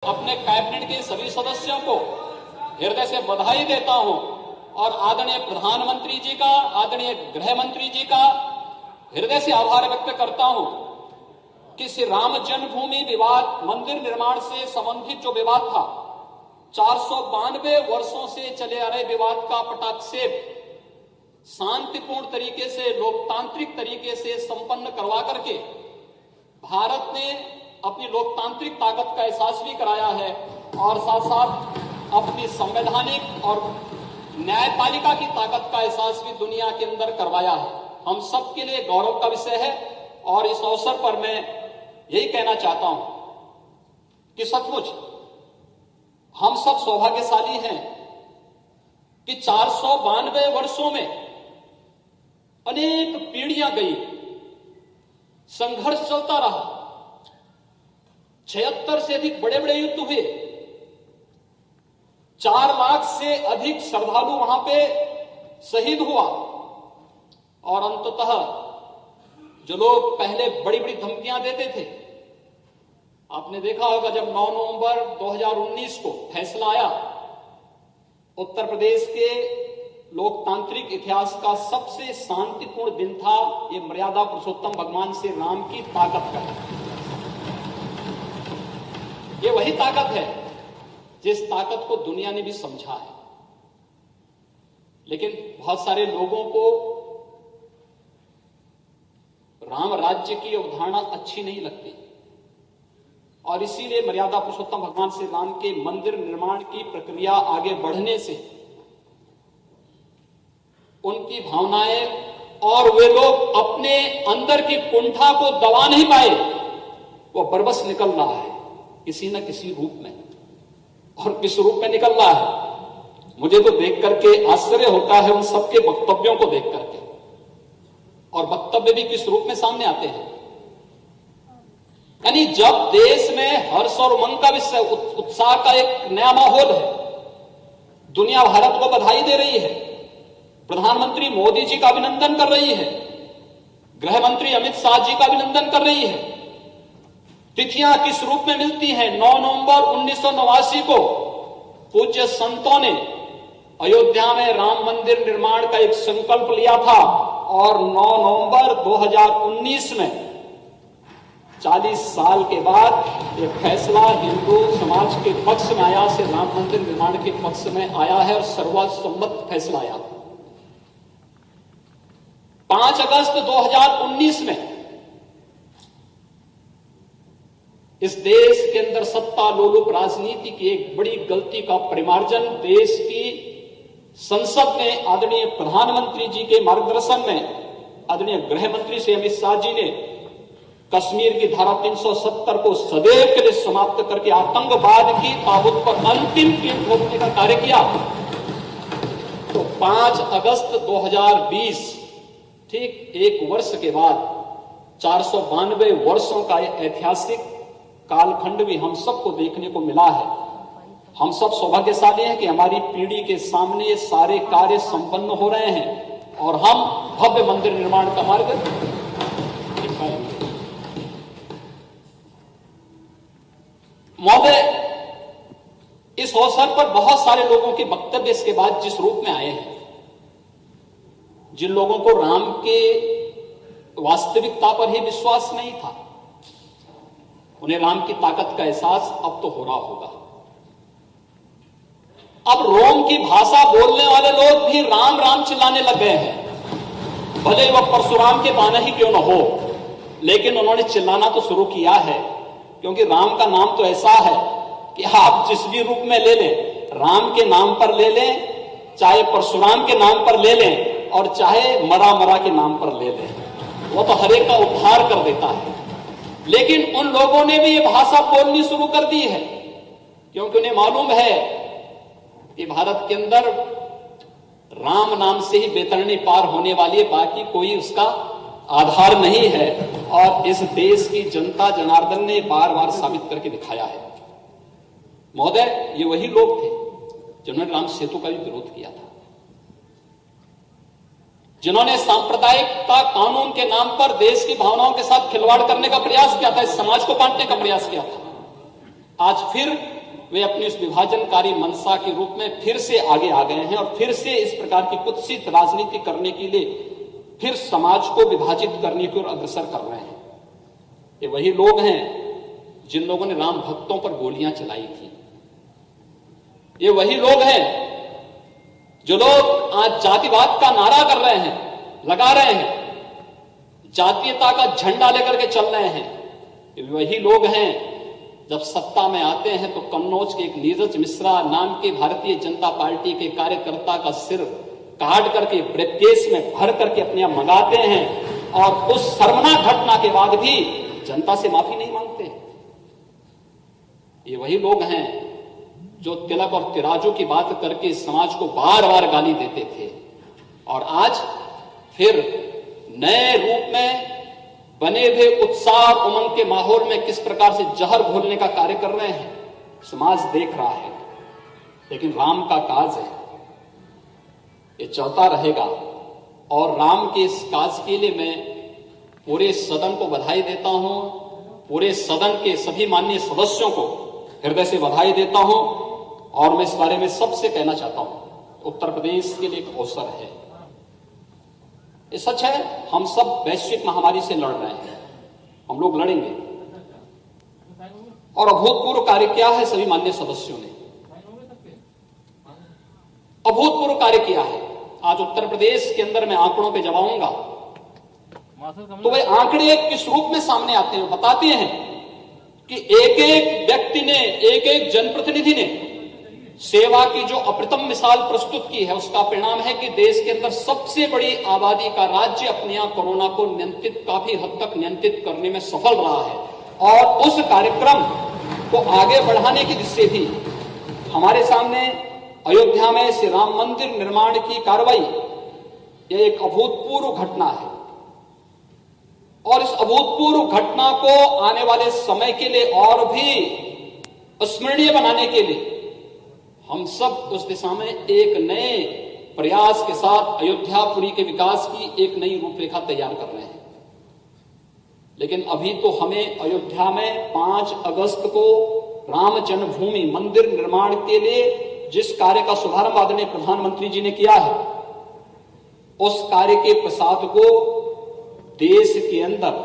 अपने कैबिनेट के सभी सदस्यों को हृदय से बधाई देता हूं और आदरणीय प्रधानमंत्री जी का, आदरणीय गृह मंत्री जी का हृदय से आभार व्यक्त करता हूं कि श्री राम जन्मभूमि विवाद, मंदिर निर्माण से संबंधित जो विवाद था, 492 वर्षों से चले आ रहे विवाद का पटाक्षेप शांतिपूर्ण तरीके से, लोकतांत्रिक तरीके से संपन्न करवा करके भारत ने अपनी लोकतांत्रिक ताकत का एहसास भी कराया है और साथ साथ अपनी संवैधानिक और न्यायपालिका की ताकत का एहसास भी दुनिया के अंदर करवाया है। हम सब के लिए गौरव का विषय है और इस अवसर पर मैं यही कहना चाहता हूं कि सचमुच हम सब सौभाग्यशाली हैं कि 492 वर्षों में अनेक पीढ़ियां गई, संघर्ष चलता रहा, 76 से अधिक बड़े बड़े युद्ध हुए, 4 लाख से अधिक श्रद्धालु वहां पे शहीद हुआ और अंततः जो लोग पहले बड़ी बड़ी धमकियां देते थे, आपने देखा होगा जब 9 नवंबर 2019 को फैसला आया, उत्तर प्रदेश के लोकतांत्रिक इतिहास का सबसे शांतिपूर्ण दिन था। ये मर्यादा पुरुषोत्तम भगवान श्री राम की ताकत का, ये वही ताकत है जिस ताकत को दुनिया ने भी समझा है। लेकिन बहुत सारे लोगों को राम राज्य की अवधारणा अच्छी नहीं लगती और इसीलिए मर्यादा पुरुषोत्तम भगवान श्री राम के मंदिर निर्माण की प्रक्रिया आगे बढ़ने से उनकी भावनाएं और वे लोग अपने अंदर की कुंठा को दबा नहीं पाए, वो बरबस निकल रहा है किसी न किसी रूप में, और किस रूप में निकल रहा है मुझे तो देख करके आश्चर्य होता है उन सबके वक्तव्यों को देख करके, और वक्तव्य भी किस रूप में सामने आते हैं। यानी जब देश में हर्ष और उमंग का विषय, उत्साह का एक नया माहौल है, दुनिया भारत को बधाई दे रही है, प्रधानमंत्री मोदी जी का अभिनंदन कर रही है, गृह मंत्री अमित शाह जी का अभिनंदन कर रही है, तिथियां किस रूप में मिलती हैं। 9 नवंबर 1989 को पूज्य संतों ने अयोध्या में राम मंदिर निर्माण का एक संकल्प लिया था और 9 नवंबर 2019 में 40 साल के बाद ये फैसला हिंदू समाज के पक्ष में आया, से राम मंदिर निर्माण के पक्ष में आया है और सर्वसम्मत फैसला आया। 5 अगस्त 2019 में इस देश के अंदर सत्ता लोलुप राजनीति की एक बड़ी गलती का परिमार्जन देश की संसद ने आदरणीय प्रधानमंत्री जी के मार्गदर्शन में, आदरणीय गृह मंत्री श्री अमित शाह जी ने कश्मीर की धारा 370 को सदैव के लिए समाप्त करके आतंकवाद की ताबूत पर अंतिम कील ठोकने का कार्य किया। तो 5 अगस्त 2020, ठीक 1 वर्ष के बाद 492 वर्षों का ऐतिहासिक कालखंड भी हम सबको देखने को मिला है। हम सब सौभाग्यशाली हैं कि हमारी पीढ़ी के सामने ये सारे कार्य संपन्न हो रहे हैं और हम भव्य मंदिर निर्माण का मार्ग दिखाएंगे। महोदय, इस अवसर पर बहुत सारे लोगों के वक्तव्य इसके बाद जिस रूप में आए हैं, जिन लोगों को राम के वास्तविकता पर ही विश्वास नहीं था, उन्हें राम की ताकत का एहसास अब तो हो रहा होगा। अब रोम की भाषा बोलने वाले लोग भी राम राम चिल्लाने लग गए हैं, भले वह परशुराम के बाने ही क्यों न हो, लेकिन उन्होंने चिल्लाना तो शुरू किया है, क्योंकि राम का नाम तो ऐसा है कि आप जिस भी रूप में ले लें, राम के नाम पर ले लें, चाहे परशुराम के नाम पर ले लें और चाहे मरा के नाम पर ले लें, वो तो हर एक का उद्धार कर देता है। लेकिन उन लोगों ने भी ये भाषा बोलनी शुरू कर दी है, क्योंकि उन्हें मालूम है कि भारत के अंदर राम नाम से ही बेतरनी पार होने वाली है, बाकी कोई उसका आधार नहीं है। और इस देश की जनता जनार्दन ने बार बार साबित करके दिखाया है। महोदय, ये वही लोग थे जिन्होंने राम सेतु का भी विरोध किया था, जिन्होंने सांप्रदायिकता कानून के नाम पर देश की भावनाओं के साथ खिलवाड़ करने का प्रयास किया था, इस समाज को बांटने का प्रयास किया था। आज फिर वे अपनी उस विभाजनकारी मंशा के रूप में फिर से आगे आ गए हैं और फिर से इस प्रकार की कुत्सित राजनीति करने के लिए फिर समाज को विभाजित करने की ओर अग्रसर कर रहे हैं। ये वही लोग हैं जिन लोगों ने राम भक्तों पर गोलियां चलाई थी। ये वही लोग हैं जो लोग आज जातिवाद का नारा कर रहे हैं, लगा रहे हैं, जातीयता का झंडा लेकर के चल रहे हैं। ये वही लोग हैं जब सत्ता में आते हैं तो कन्नौज के एक नीरज मिश्रा नाम के भारतीय जनता पार्टी के कार्यकर्ता का सिर काट करके ब्रीफकेस में भर करके अपने यहां मंगाते हैं और उस शर्मनाक घटना के बाद भी जनता से माफी नहीं मांगते। ये वही लोग हैं जो तिलक और तिराजू की बात करके समाज को बार बार गाली देते थे और आज फिर नए रूप में बने हुए उत्साह और उमंग के माहौल में किस प्रकार से जहर घोलने का कार्य कर रहे हैं, समाज देख रहा है। लेकिन राम का काज है, ये चलता रहेगा और राम के इस काज के लिए मैं पूरे सदन को बधाई देता हूं, पूरे सदन के सभी माननीय सदस्यों को हृदय से बधाई देता हूं और मैं इस बारे में सबसे कहना चाहता हूं, उत्तर प्रदेश के लिए एक अवसर है। ये सच है, हम सब वैश्विक महामारी से लड़ रहे हैं, हम लोग लड़ेंगे और अभूतपूर्व कार्य किया है सभी माननीय सदस्यों ने, अभूतपूर्व कार्य किया है। आज उत्तर प्रदेश के अंदर मैं आंकड़ों पे जब आऊंगा तो वे आंकड़े किस रूप में सामने आते हैं, बताते हैं कि एक एक व्यक्ति ने, एक एक जनप्रतिनिधि ने सेवा की जो अप्रतिम मिसाल प्रस्तुत की है, उसका परिणाम है कि देश के अंदर सबसे बड़ी आबादी का राज्य अपने यहां कोरोना को नियंत्रित, काफी हद तक नियंत्रित करने में सफल रहा है। और उस कार्यक्रम को आगे बढ़ाने की दृष्टि से भी हमारे सामने अयोध्या में श्री राम मंदिर निर्माण की कार्रवाई, यह एक अभूतपूर्व घटना है और इस अभूतपूर्व घटना को आने वाले समय के लिए और भी स्मरणीय बनाने के लिए हम सब उस दिशा में एक नए प्रयास के साथ अयोध्यापुरी के विकास की एक नई रूपरेखा तैयार कर रहे हैं। लेकिन अभी तो हमें अयोध्या में 5 अगस्त को राम जन्मभूमि मंदिर निर्माण के लिए जिस कार्य का शुभारंभ आदरणीय प्रधानमंत्री जी ने किया है, उस कार्य के प्रसाद को देश के अंदर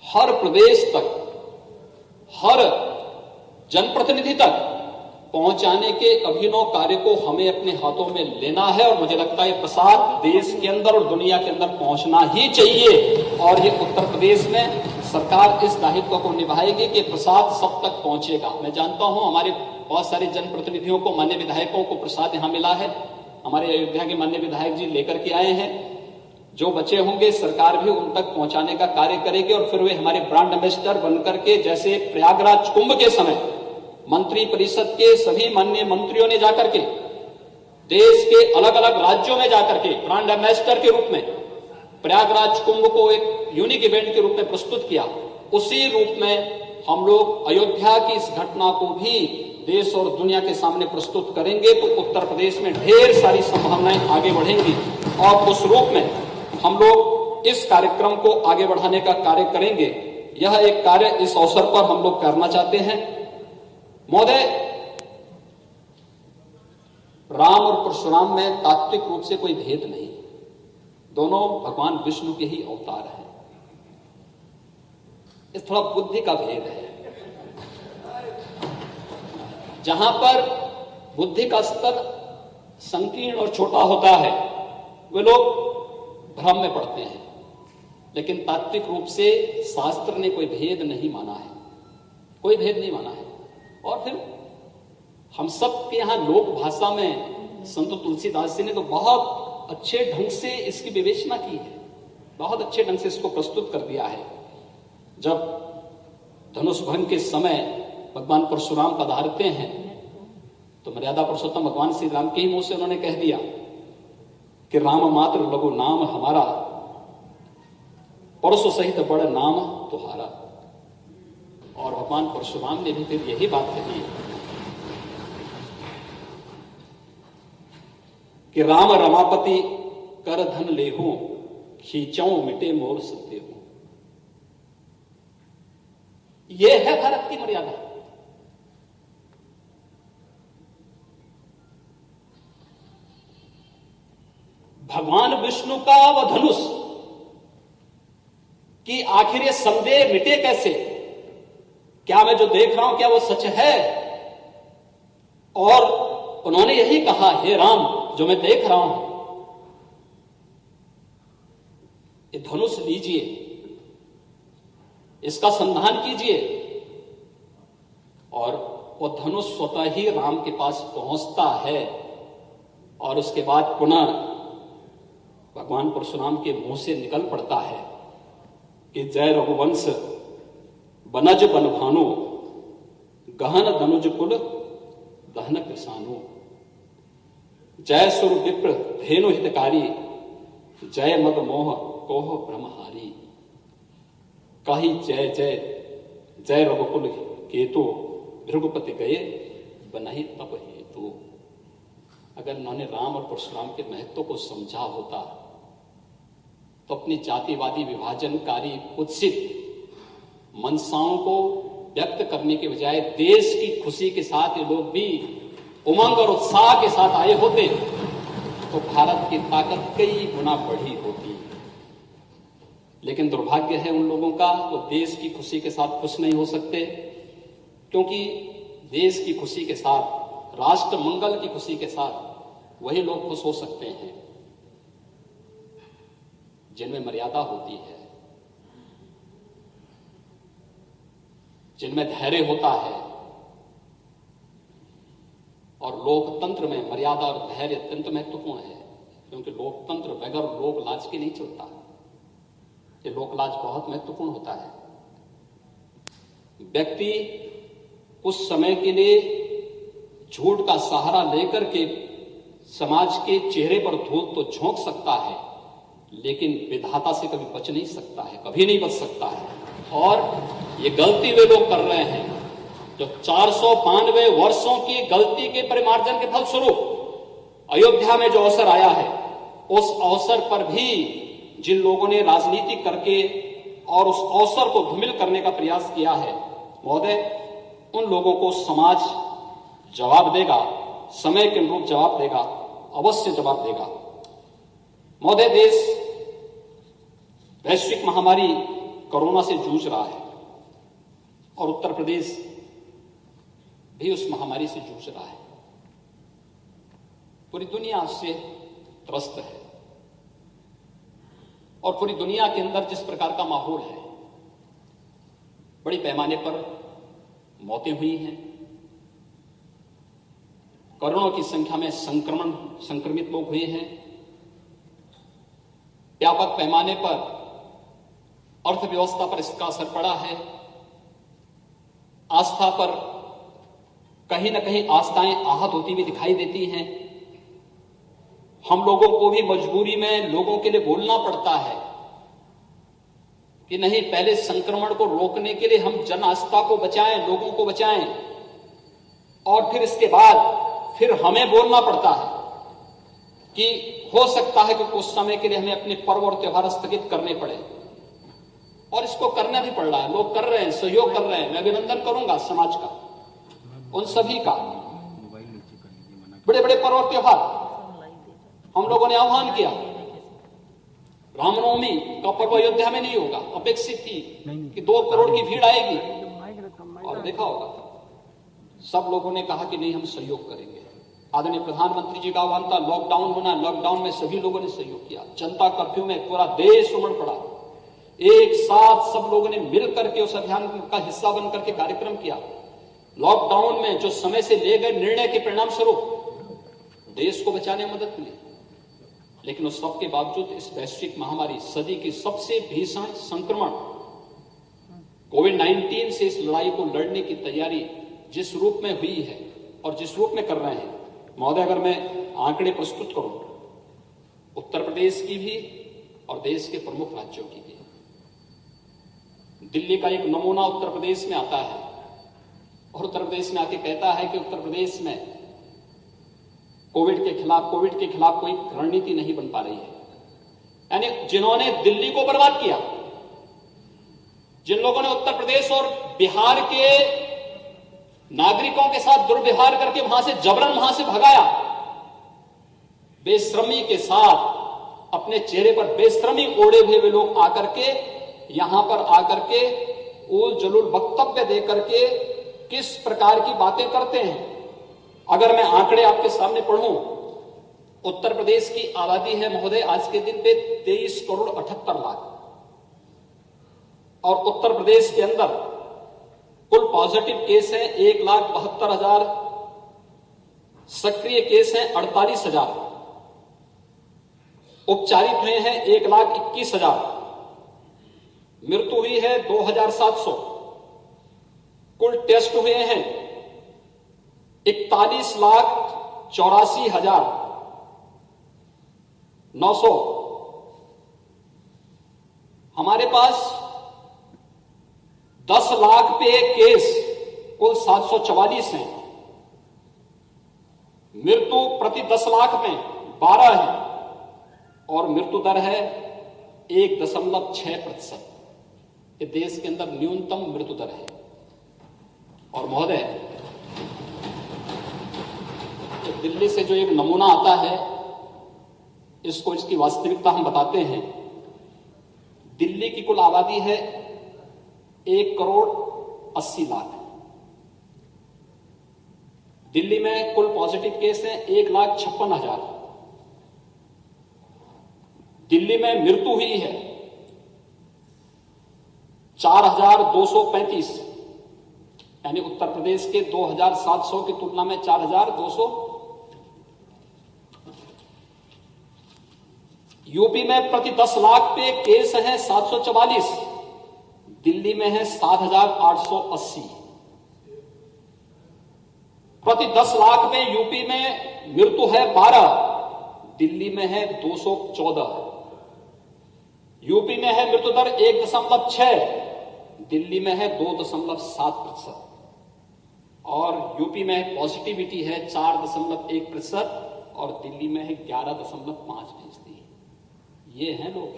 हर प्रदेश तक, हर जनप्रतिनिधि तक पहुंचाने के अभिनव कार्य को हमें अपने हाथों में लेना है और मुझे लगता है प्रसाद देश के अंदर और दुनिया के अंदर पहुंचना ही चाहिए और ये उत्तर प्रदेश में सरकार इस दायित्व को निभाएगी कि प्रसाद सब तक पहुंचेगा। मैं जानता हूं हमारे बहुत सारे जनप्रतिनिधियों को, माननीय विधायकों को प्रसाद यहां मिला है, हमारे अयोध्या के माननीय विधायक जी लेकर के आए हैं। जो बचे होंगे सरकार भी उन तक पहुंचाने का कार्य करेगी और फिर वे हमारे ब्रांड एम्बेसडर बनकर के, जैसे प्रयागराज कुंभ के समय मंत्री परिषद के सभी माननीय मंत्रियों ने जाकर के देश के अलग अलग राज्यों में जाकर के ब्रांड एम्बेसडर के रूप में प्रयागराज कुंभ को एक यूनिक इवेंट के रूप में प्रस्तुत किया, उसी रूप में हम लोग अयोध्या की इस घटना को भी देश और दुनिया के सामने प्रस्तुत करेंगे तो उत्तर प्रदेश में ढेर सारी संभावनाएं आगे बढ़ेंगी और उस रूप में हम लोग इस कार्यक्रम को आगे बढ़ाने का कार्य करेंगे। यह एक कार्य इस अवसर पर हम लोग करना चाहते हैं। महोदय, राम और परशुराम में तात्विक रूप से कोई भेद नहीं, दोनों भगवान विष्णु के ही अवतार हैं। इस थोड़ा बुद्धि का भेद है, जहां पर बुद्धि का स्तर संकीर्ण और छोटा होता है वे लोग भ्रम में पड़ते हैं, लेकिन तात्विक रूप से शास्त्र ने कोई भेद नहीं माना है, कोई भेद नहीं माना है। और फिर हम सब के यहां लोक भाषा में संत तुलसीदास जी ने तो बहुत अच्छे ढंग से इसकी विवेचना की है, बहुत अच्छे ढंग से इसको प्रस्तुत कर दिया है। जब धनुष भंग के समय भगवान परशुराम पधारते हैं तो मर्यादा पुरुषोत्तम भगवान श्री राम के ही मुंह से उन्होंने कह दिया कि राम मात्र लघु नाम हमारा, परशु सहित बड़ नाम तुम्हारा। और भगवान परशुराम ने भी फिर यही बात कही कि राम रमापति कर धन लेहूं, खींचों मिटे मोर सत्य हूं। यह है भारत की मर्यादा, भगवान विष्णु का वह धनुष कि आखिर ये संदेह मिटे कैसे, क्या मैं जो देख रहा हूं क्या वो सच है। और उन्होंने यही कहा, हे राम, जो मैं देख रहा हूं ये धनुष लीजिए, इसका संधान कीजिए। और वो धनुष स्वतः ही राम के पास पहुंचता है और उसके बाद पुनः भगवान परशुराम के मुंह से निकल पड़ता है कि जय रघुवंश बनज बन भानु, गहन धनुज कुल दहन कृषानु, जय सुर विप्र धेनु हितकारी, जय मद मोह कोह ब्रह्महारी। कही जय जय जय रघुकुल केतु, भृगुपति गए बनहि तप हेतु। अगर उन्होंने राम और परशुराम के महत्व को समझा होता तो अपनी जातिवादी विभाजनकारी कुत्सित मनसाओं को व्यक्त करने के बजाय देश की खुशी के साथ ये लोग भी उमंग और उत्साह के साथ आए होते तो भारत की ताकत कई गुना बढ़ी होती। लेकिन दुर्भाग्य है उन लोगों का, वो देश की खुशी के साथ खुश नहीं हो सकते, क्योंकि देश की खुशी के साथ, राष्ट्र मंगल की खुशी के साथ वही लोग खुश हो सकते हैं जिनमें मर्यादा होती है, जिनमें धैर्य होता है। और लोकतंत्र में मर्यादा और धैर्य अत्यंत महत्वपूर्ण है, क्योंकि लोकतंत्र बगैर लोक लाज के नहीं चलता। ये लोक लाज बहुत महत्वपूर्ण होता है। व्यक्ति कुछ समय के लिए झूठ का सहारा लेकर के समाज के चेहरे पर धूल तो झोंक सकता है, लेकिन विधाता से कभी बच नहीं सकता है, कभी नहीं बच सकता है। और ये गलती वे लोग कर रहे हैं जो 492 वर्षों की गलती के परिमार्जन के फलस्वरूप अयोध्या में जो अवसर आया है, उस अवसर पर भी जिन लोगों ने राजनीति करके और उस अवसर को धूमिल करने का प्रयास किया है, महोदय, उन लोगों को समाज जवाब देगा, समय के अनुरूप जवाब देगा, अवश्य जवाब देगा। महोदय, देश वैश्विक महामारी कोरोना से जूझ रहा है और उत्तर प्रदेश भी उस महामारी से जूझ रहा है। पूरी दुनिया उससे त्रस्त है और पूरी दुनिया के अंदर जिस प्रकार का माहौल है, बड़ी पैमाने पर मौतें हुई हैं, करोड़ों की संख्या में संक्रमित लोग हुए हैं, व्यापक पैमाने पर अर्थव्यवस्था पर इसका असर पड़ा है, आस्था पर कहीं ना कहीं आस्थाएं आहत होती हुई दिखाई देती हैं। हम लोगों को भी मजबूरी में लोगों के लिए बोलना पड़ता है कि नहीं, पहले संक्रमण को रोकने के लिए हम जन आस्था को बचाएं, लोगों को बचाएं, और फिर इसके बाद फिर हमें बोलना पड़ता है कि हो सकता है कि कुछ समय के लिए हमें अपने पर्व और त्योहार स्थगित करने पड़े। और इसको करना भी पड़ रहा है, लोग कर रहे हैं, सहयोग कर रहे हैं। मैं अभिनंदन करूंगा समाज का, उन सभी का। बड़े बड़े पर्व और त्योहार हम लोगों ने आह्वान किया, रामनवमी का पर्व अयोध्या में नहीं होगा, अपेक्षित थी कि 2 करोड़ की भीड़ आएगी, और देखा होगा सब लोगों ने कहा कि नहीं, हम सहयोग करेंगे। आदरणीय प्रधानमंत्री जी का आह्वान था, लॉकडाउन होना, लॉकडाउन में सभी लोगों ने सहयोग किया। जनता कर्फ्यू में पूरा देश उमड़ पड़ा, एक साथ सब लोगों ने मिल करके उस अभियान का हिस्सा बन करके कार्यक्रम किया। लॉकडाउन में जो समय से ले गए निर्णय के परिणाम स्वरूप देश को बचाने में मदद मिली, लेकिन उस सब के बावजूद इस वैश्विक महामारी, सदी की सबसे भीषण संक्रमण कोविड-19 से इस लड़ाई को लड़ने की तैयारी जिस रूप में हुई है और जिस रूप में कर रहे हैं, महोदय, अगर मैं आंकड़े प्रस्तुत करूं उत्तर प्रदेश की भी और देश के प्रमुख राज्यों की भी। दिल्ली का एक नमूना उत्तर प्रदेश में आता है और उत्तर प्रदेश में आके कहता है कि उत्तर प्रदेश में कोविड के खिलाफ कोई रणनीति नहीं बन पा रही है। यानी जिन्होंने दिल्ली को बर्बाद किया, जिन लोगों ने उत्तर प्रदेश और बिहार के नागरिकों के साथ दुर्व्यवहार करके वहां से जबरन वहां से भगाया, बेशर्मी के साथ अपने चेहरे पर बेशर्मी ओढ़े हुए वे लोग आकर के यहां पर आकर के उल जलूल वक्तव्य देकर के किस प्रकार की बातें करते हैं। अगर मैं आंकड़े आपके सामने पढ़ूं, उत्तर प्रदेश की आबादी है महोदय आज के दिन पे 23 करोड़ 78 लाख, और उत्तर प्रदेश के अंदर कुल पॉजिटिव केस हैं 1,72,000, सक्रिय केस हैं 48,000, उपचारित हुए हैं 1,21,000, मृत्यु हुई है 2,700, कुल टेस्ट हुए हैं 41,84,900। हमारे पास 10 लाख पे केस कुल 744 हैं, मृत्यु प्रति 10 लाख में 12 है, और मृत्यु दर है 1.6%। ये देश के अंदर न्यूनतम मृत्यु दर है। और महोदय, दिल्ली से जो एक नमूना आता है, इसको इसकी वास्तविकता हम बताते हैं। दिल्ली की कुल आबादी है 1 करोड़ 80 लाख। दिल्ली में कुल पॉजिटिव केस हैं 1,56,000। दिल्ली में मृत्यु हुई है 4,235, यानी उत्तर प्रदेश के 2,700 की तुलना में 4,200। यूपी में प्रति 10 लाख पे केस हैं 744, दिल्ली में है 7,880। प्रति 10 लाख में यूपी में मृत्यु है 12, दिल्ली में है 214। यूपी में है मृत्यु दर 1.6, दिल्ली में है 2.7%, और यूपी में पॉजिटिविटी है 4.1% और दिल्ली में है 11.5%। ये हैं लोग।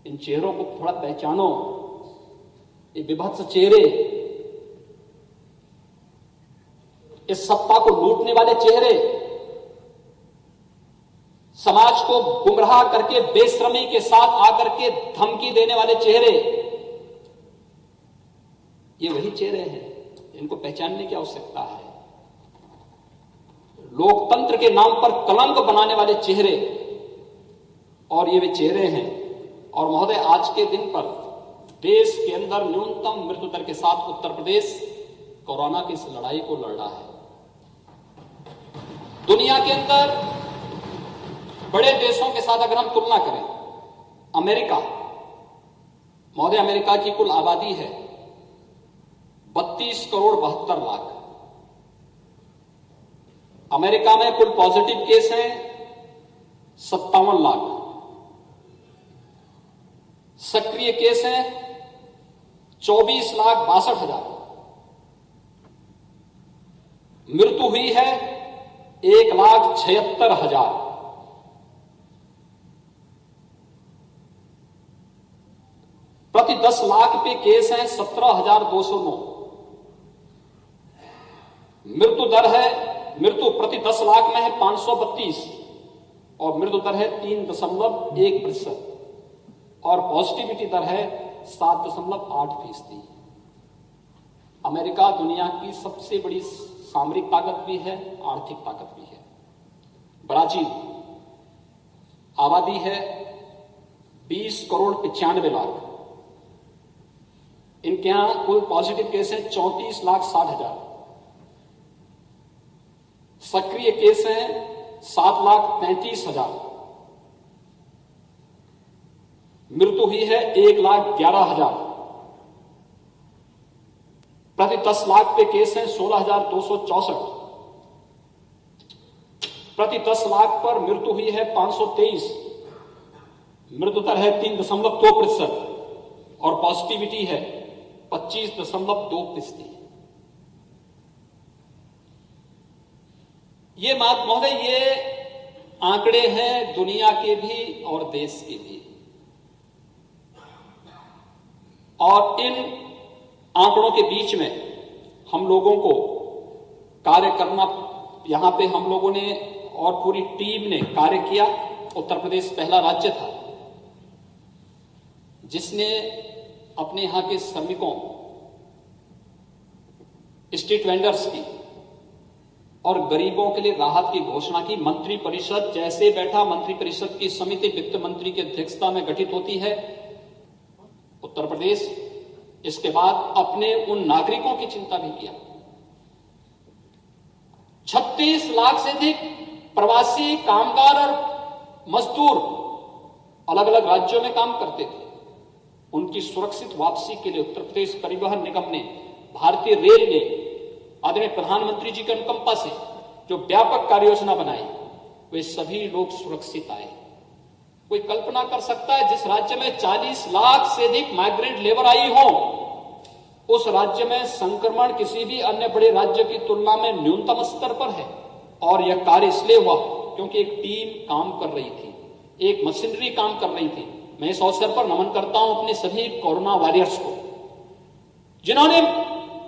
इन चेहरों को थोड़ा पहचानो, ये विभत्स चेहरे, इस सत्ता को लूटने वाले चेहरे, समाज को गुमराह करके बेशर्मी के साथ आकर के धमकी देने वाले चेहरे, ये वही चेहरे हैं। इनको पहचानने की आवश्यकता है। लोकतंत्र के नाम पर कलंक बनाने वाले चेहरे, और ये वे चेहरे हैं। और महोदय, आज के दिन पर देश के अंदर न्यूनतम मृत्यु दर के साथ उत्तर प्रदेश कोरोना की इस लड़ाई को लड़ रहा है। दुनिया के अंदर बड़े देशों के साथ अगर हम तुलना करें, अमेरिका, महोदय, अमेरिका की कुल आबादी है 32 करोड़ 72 लाख। अमेरिका में कुल पॉजिटिव केस हैं 57 लाख, सक्रिय केस हैं 24,62,000, मृत्यु हुई है 1,76,000। प्रति 10 लाख पे केस हैं 17,209। मृत्यु दर है, मृत्यु प्रति 10 लाख में है 532, और मृत्यु दर है 3.1%, और पॉजिटिविटी दर है 7.8%। अमेरिका दुनिया की सबसे बड़ी सामरिक ताकत भी है, आर्थिक ताकत भी है। ब्राजील, आबादी है 20 करोड़ 95 लाख। इनके यहां कुल पॉजिटिव केस है 34,60,000, सक्रिय केस हैं 7,35,000, मृत्यु हुई है 1,11,000। प्रति 10 लाख पे केस हैं 16,264, प्रति 10 लाख पर मृत्यु हुई है 523, मृत्यु दर है 3.2%, और पॉजिटिविटी है 25.2%। ये महोदय, ये आंकड़े हैं दुनिया के भी और देश के भी, और इन आंकड़ों के बीच में हम लोगों को कार्य करना, यहां पे हम लोगों ने और पूरी टीम ने कार्य किया। उत्तर प्रदेश पहला राज्य था जिसने अपने यहां के श्रमिकों, स्ट्रीट वेंडर्स की और गरीबों के लिए राहत की घोषणा की। मंत्री परिषद जैसे बैठा, मंत्री परिषद की समिति वित्त मंत्री की अध्यक्षता में गठित होती है उत्तर प्रदेश। इसके बाद अपने उन नागरिकों की चिंता भी किया। 36 लाख से अधिक प्रवासी कामगार और मजदूर अलग अलग राज्यों में काम करते थे। उनकी सुरक्षित वापसी के लिए उत्तर प्रदेश परिवहन निगम ने, भारतीय रेल ने आदरणीय प्रधानमंत्री जी के अनुकंपा से जो व्यापक कार्य योजना बनाई, वे सभी लोग सुरक्षित आए। कोई कल्पना कर सकता है जिस राज्य में 40 लाख से अधिक माइग्रेंट लेबर आई हो, उस राज्य में संक्रमण किसी भी अन्य बड़े राज्य की तुलना में न्यूनतम स्तर पर है। और यह कार्य इसलिए हुआ क्योंकि एक टीम काम कर रही थी, एक मशीनरी काम कर रही थी। मैं इस अवसर पर नमन करता हूं अपने सभी कोरोना वॉरियर्स को, जिन्होंने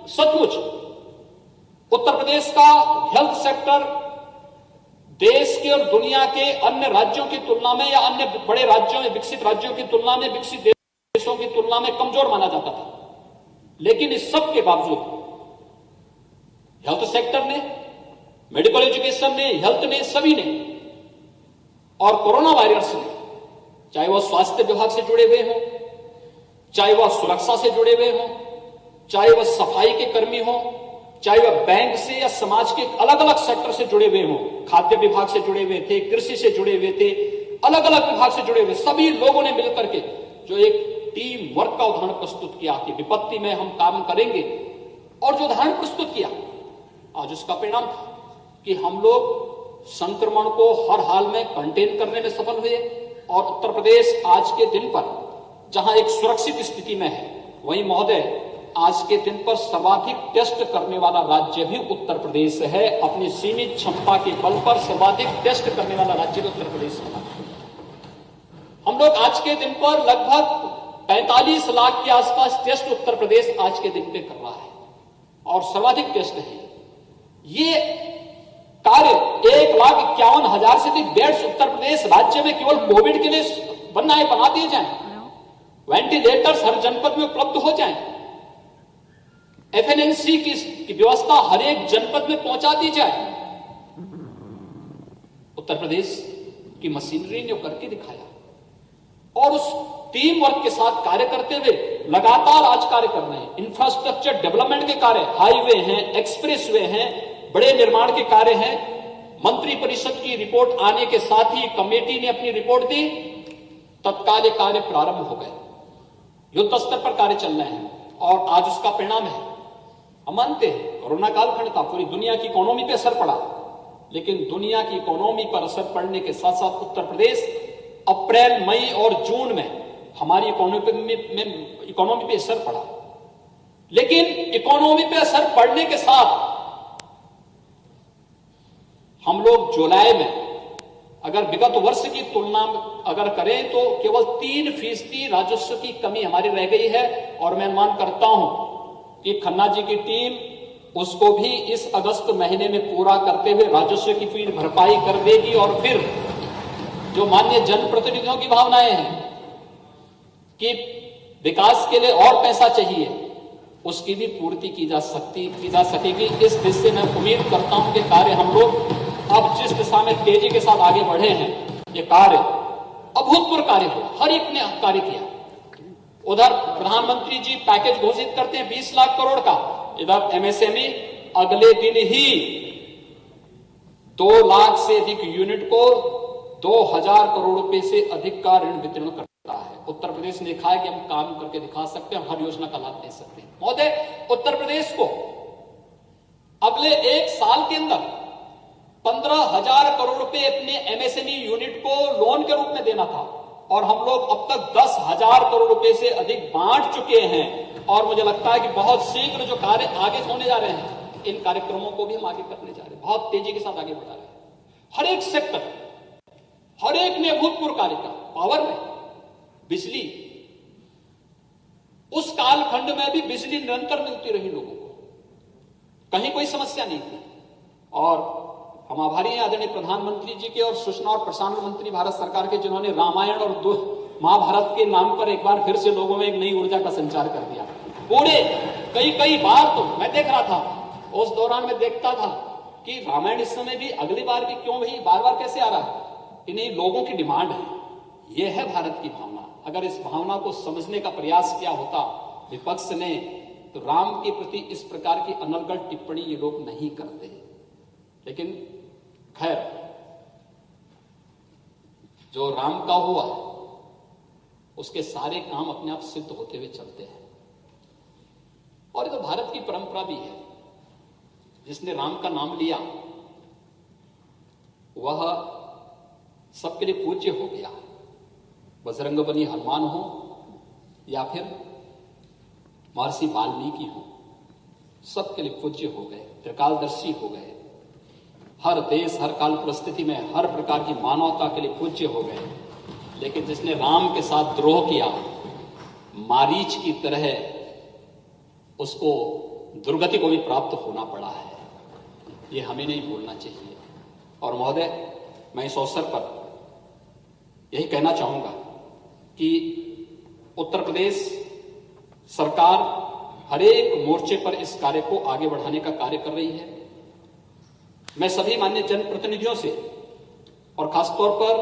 सचमुच उत्तर प्रदेश का हेल्थ सेक्टर देश के और दुनिया के अन्य राज्यों की तुलना में या अन्य बड़े राज्यों में, विकसित राज्यों की तुलना में, विकसित देशों की तुलना में कमजोर माना जाता था। लेकिन इस सब के बावजूद हेल्थ सेक्टर ने, मेडिकल एजुकेशन ने, हेल्थ ने, सभी ने और कोरोना वायरस ने, चाहे वह स्वास्थ्य विभाग से जुड़े हुए हों, चाहे वह सुरक्षा से जुड़े हुए हों, चाहे वह सफाई के कर्मी हों, चाहे वह बैंक से या समाज के अलग अलग सेक्टर से जुड़े हुए हों, खाद्य विभाग से जुड़े हुए थे, कृषि से जुड़े हुए थे, अलग अलग विभाग से जुड़े हुए, सभी लोगों ने मिलकर के जो एक टीम वर्क का उदाहरण प्रस्तुत किया कि विपत्ति में हम काम करेंगे, और जो उदाहरण प्रस्तुत किया, आज उसका परिणाम था कि हम लोग संक्रमण को हर हाल में कंटेन करने में सफल हुए। और उत्तर प्रदेश आज के दिन पर जहां एक सुरक्षित स्थिति में है, वहीं महोदय आज के दिन पर सर्वाधिक टेस्ट करने वाला राज्य भी उत्तर प्रदेश है। अपनी सीमित क्षमता के बल पर सर्वाधिक टेस्ट करने वाला राज्य भी उत्तर प्रदेश है। हम लोग आज के दिन पर लगभग 45 लाख के आसपास टेस्ट उत्तर प्रदेश आज के दिन पे कर रहा है और सर्वाधिक टेस्ट है। ये कार्य 1,51,000 से अधिक बेड्स उत्तर प्रदेश राज्य में केवल कोविड के लिए बना दिए जाएं, वेंटिलेटर्स हर जनपद में उपलब्ध हो जाएं, एफएनएनसी की व्यवस्था हर एक जनपद में पहुंचा दी जाए। उत्तर प्रदेश की मशीनरी ने करके दिखाया और उस टीम वर्क के साथ कार्य करते हुए लगातार आज कार्य कर रहे हैं। इंफ्रास्ट्रक्चर डेवलपमेंट के कार्य, हाईवे हैं, एक्सप्रेसवे हैं, बड़े निर्माण के कार्य हैं। मंत्री परिषद की रिपोर्ट आने के साथ ही कमेटी ने अपनी रिपोर्ट दी, तत्काल कार्य प्रारंभ हो गए, युद्ध स्तर पर कार्य चल रहे हैं और आज उसका परिणाम है। हम मानते हैं कोरोना कालखंड था, पूरी दुनिया की इकोनॉमी पे असर पड़ा, लेकिन दुनिया की इकोनॉमी पर असर पड़ने के साथ साथ उत्तर प्रदेश अप्रैल, मई और जून में हमारी इकोनॉमी पे असर पड़ा। लेकिन इकोनॉमी पे असर पड़ने के साथ हम लोग जुलाई में अगर विगत वर्ष की तुलना अगर करें तो केवल 3% राजस्व की कमी हमारी रह गई है। और मैं अनुमान करता हूं कि खन्ना जी की टीम उसको भी इस अगस्त महीने में पूरा करते हुए राजस्व की फिर भरपाई कर देगी और फिर जो माननीय जनप्रतिनिधियों की भावनाएं हैं कि विकास के लिए और पैसा चाहिए, उसकी भी पूर्ति की जा सकेगी। इस दिशा से मैं उम्मीद करता हूं कि कार्य हम लोग अब जिस दिशा में तेजी के साथ आगे बढ़े हैं, ये कार्य अभूतपूर्व कार्य हो, हर एक ने कार्य किया। उधर प्रधानमंत्री जी पैकेज घोषित करते हैं 20 लाख करोड़ का, इधर एमएसएमई अगले दिन ही 2 लाख से अधिक यूनिट को 2,000 करोड़ रुपए से अधिक का ऋण वितरण करता है। उत्तर प्रदेश ने दिखाया कि हम काम करके दिखा सकते हैं, हर योजना का लाभ दे सकते हैं। महोदय, उत्तर प्रदेश को अगले 1 साल के अंदर 15,000 करोड़ रुपए अपने एमएसएमई यूनिट को लोन के रूप में देना था और हम लोग अब तक 10,000 करोड़ रुपए से अधिक बांट चुके हैं। और मुझे लगता है कि बहुत शीघ्र जो कार्य आगे होने जा रहे हैं, इन कार्यक्रमों को भी हम आगे करने जा रहे हैं, बहुत तेजी के साथ आगे बढ़ा रहे हैं। हर एक सेक्टर, हर एक ने अभूतपूर्व कार्य किया। पावर में बिजली, उस कालखंड में भी बिजली निरंतर मिलती रही लोगों को, कहीं कोई समस्या नहीं थी। और हम आभारी हैं आदरणीय प्रधानमंत्री जी के और सूचना और प्रसारण मंत्री भारत सरकार के, जिन्होंने रामायण और महाभारत के नाम पर एक बार फिर से लोगों में एक नई ऊर्जा का संचार कर दिया। पूरे कई बार तो मैं देख रहा था, उस दौरान मैं देखता था कि रामायण इस समय भी अगली बार भी क्यों भाई बार बार कैसे आ रहा है, इन्हीं लोगों की डिमांड है। यह है भारत की भावना। अगर इस भावना को समझने का प्रयास किया होता विपक्ष ने, तो राम के प्रति इस प्रकार की अनर्गल टिप्पणी ये लोग नहीं करते। लेकिन खैर, जो राम का हुआ उसके सारे काम अपने आप सिद्ध होते हुए चलते हैं। और ये तो भारत की परंपरा भी है, जिसने राम का नाम लिया वह सबके लिए पूज्य हो गया। बजरंगबली हनुमान हो या फिर महर्षि वाल्मीकि हो, सबके लिए पूज्य हो गए, त्रिकालदर्शी हो गए। हर देश हर काल परिस्थिति में हर प्रकार की मानवता के लिए पूज्य हो गए। लेकिन जिसने राम के साथ द्रोह किया, मारीच की तरह उसको दुर्गति को भी प्राप्त होना पड़ा है। ये हमें नहीं भूलना चाहिए। और महोदय, मैं इस अवसर पर यही कहना चाहूंगा कि उत्तर प्रदेश सरकार हर एक मोर्चे पर इस कार्य को आगे बढ़ाने का कार्य कर रही है। मैं सभी माननीय जनप्रतिनिधियों से और खासतौर पर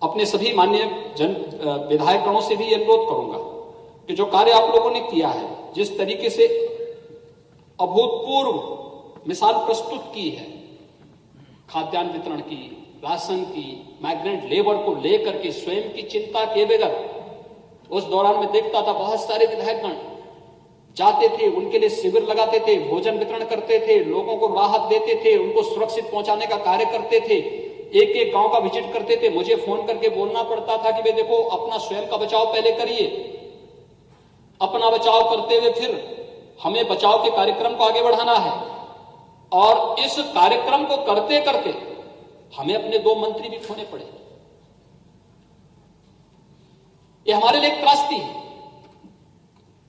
अपने सभी माननीय विधायकगणों से भी यह अनुरोध करूंगा कि जो कार्य आप लोगों ने किया है, जिस तरीके से अभूतपूर्व मिसाल प्रस्तुत की है, खाद्यान्न वितरण की, राशन की, माइग्रेंट लेबर को लेकर के स्वयं की चिंता किए बगैर, उस दौरान में देखता था बहुत सारे विधायकगण जाते थे, उनके लिए शिविर लगाते थे, भोजन वितरण करते थे, लोगों को राहत देते थे, उनको सुरक्षित पहुंचाने का कार्य करते थे, एक एक गांव का विजिट करते थे। मुझे फोन करके बोलना पड़ता था कि भाई देखो, अपना स्वयं का बचाव पहले करिए, अपना बचाव करते हुए फिर हमें बचाव के कार्यक्रम को आगे बढ़ाना है। और इस कार्यक्रम को करते करते हमें अपने 2 मंत्री भी खोने पड़े। ये हमारे लिए एक त्रासदी है।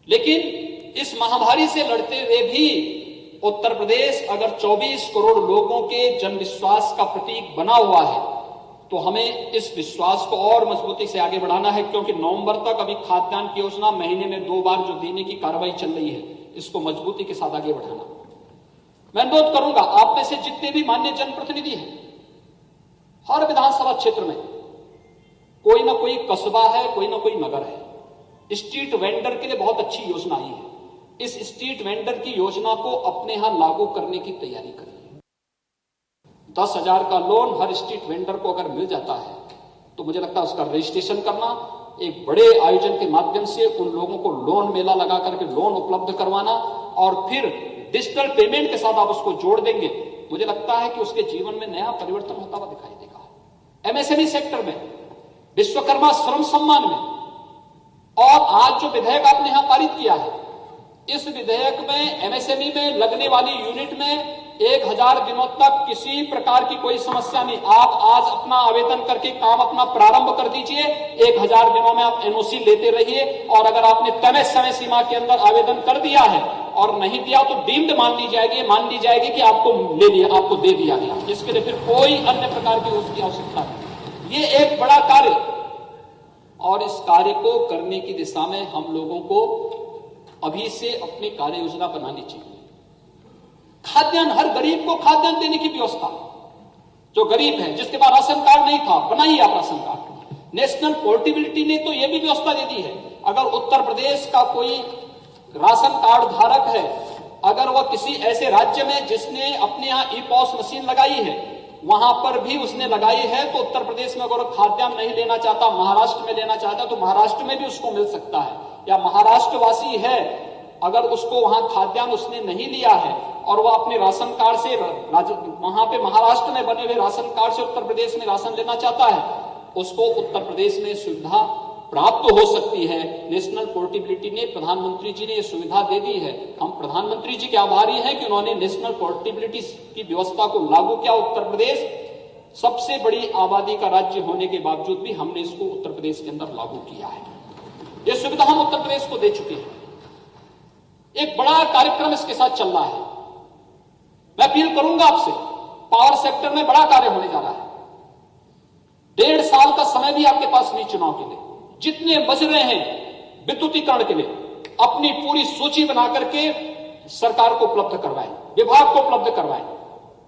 लेकिन इस महामारी से लड़ते हुए भी उत्तर प्रदेश अगर 24 करोड़ लोगों के जन विश्वास का प्रतीक बना हुआ है, तो हमें इस विश्वास को और मजबूती से आगे बढ़ाना है। क्योंकि नवंबर तक अभी खाद्यान्न की योजना महीने में 2 बार जो देने की कार्रवाई चल रही है, इसको मजबूती के साथ आगे बढ़ाना। मैं अनुरोध करूंगा आप में से जितने भी माननीय जनप्रतिनिधि हैं, हर विधानसभा क्षेत्र में कोई ना कोई कस्बा है, कोई ना कोई नगर है। स्ट्रीट वेंडर के लिए बहुत अच्छी योजना आई है। इस स्ट्रीट वेंडर की योजना को अपने यहां लागू करने की तैयारी करिए। 10,000 का लोन हर स्ट्रीट वेंडर को अगर मिल जाता है, तो मुझे लगता है उसका रजिस्ट्रेशन करना, एक बड़े आयोजन के माध्यम से उन लोगों को लोन मेला लगा करके लोन उपलब्ध करवाना, और फिर डिजिटल पेमेंट के साथ आप उसको जोड़ देंगे, मुझे लगता है कि उसके जीवन में नया परिवर्तन होता हुआ दिखाई देगा। एमएसएमई सेक्टर में, विश्वकर्मा श्रम सम्मान में, और आज जो विधेयक आपने यहां पारित किया है, इस विधेयक में एमएसएमई में लगने वाली यूनिट में 1000 दिनों तक किसी प्रकार की कोई समस्या नहीं। आप आज अपना आवेदन करके काम अपना प्रारंभ कर दीजिए, 1000 दिनों में आप एनओसी लेते रहिए। और अगर आपने तय समय सीमा के अंदर आवेदन कर दिया है और नहीं दिया, तो डीम्ड मान ली जाएगी कि आपको ले लिया, आपको दे दिया गया। इसके लिए फिर कोई अन्य प्रकार की उसकी आवश्यकता नहीं। ये एक बड़ा कार्य, और इस कार्य को करने की दिशा में हम लोगों को अभी से अपनी कार्य योजना बनानी चाहिए। खाद्यान्न, हर गरीब को खाद्यान्न देने की व्यवस्था। जो गरीब है, जिसके पास राशन कार्ड नहीं था, बनाइए आप राशन कार्ड। नेशनल पोर्टेबिलिटी ने तो यह भी व्यवस्था दे दी है, अगर उत्तर प्रदेश का कोई राशन कार्ड धारक है, अगर वह किसी ऐसे राज्य में जिसने अपने यहां ई-पॉस मशीन लगाई है, वहां पर भी उसने लगाई है, तो उत्तर प्रदेश में अगर खाद्यान्न नहीं लेना चाहता, महाराष्ट्र में लेना चाहता, तो महाराष्ट्र में भी उसको मिल सकता है। या महाराष्ट्र वासी है, अगर उसको वहां खाद्यान्न उसने नहीं लिया है और वह अपने राशन कार्ड से वहां पे महाराष्ट्र में बने हुए राशन कार्ड से उत्तर प्रदेश में राशन लेना चाहता है, उसको उत्तर प्रदेश में सुविधा प्राप्त हो सकती है। नेशनल पोर्टेबिलिटी ने, प्रधानमंत्री जी ने यह सुविधा दे दी है। हम प्रधानमंत्री जी के आभारी हैं कि उन्होंने नेशनल पोर्टेबिलिटी की व्यवस्था को लागू किया। उत्तर प्रदेश सबसे बड़ी आबादी का राज्य होने के बावजूद भी हमने इसको उत्तर प्रदेश के अंदर लागू किया है। यह सुविधा हम उत्तर प्रदेश को दे चुके हैं। एक बड़ा कार्यक्रम इसके साथ चल रहा है। मैं अपील करूंगा आपसे, पावर सेक्टर में बड़ा कार्य होने जा रहा है। 1.5 साल का समय भी आपके पास नहीं चुनाव के लिए। जितने मजरे हैं विद्युतीकरण के लिए अपनी पूरी सूची बना करके सरकार को उपलब्ध करवाएं, विभाग को उपलब्ध करवाएं।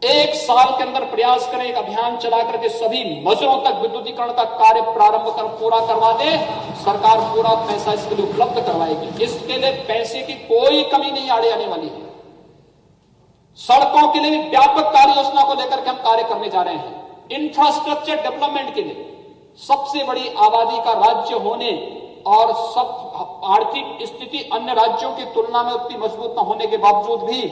1 साल के अंदर प्रयास करें, एक अभियान चला करके सभी मजरों तक विद्युतीकरण का कार्य प्रारंभ कर पूरा करवा दे। सरकार पूरा पैसा इसके लिए उपलब्ध करवाएगी। इसके लिए पैसे की कोई कमी नहीं आने वाली है। सड़कों के लिए व्यापक कार्य योजना को लेकर के हम कार्य करने जा रहे हैं। इंफ्रास्ट्रक्चर डेवलपमेंट के लिए सबसे बड़ी आबादी का राज्य होने और सब आर्थिक स्थिति अन्य राज्यों की तुलना में उतनी मजबूत न होने के बावजूद भी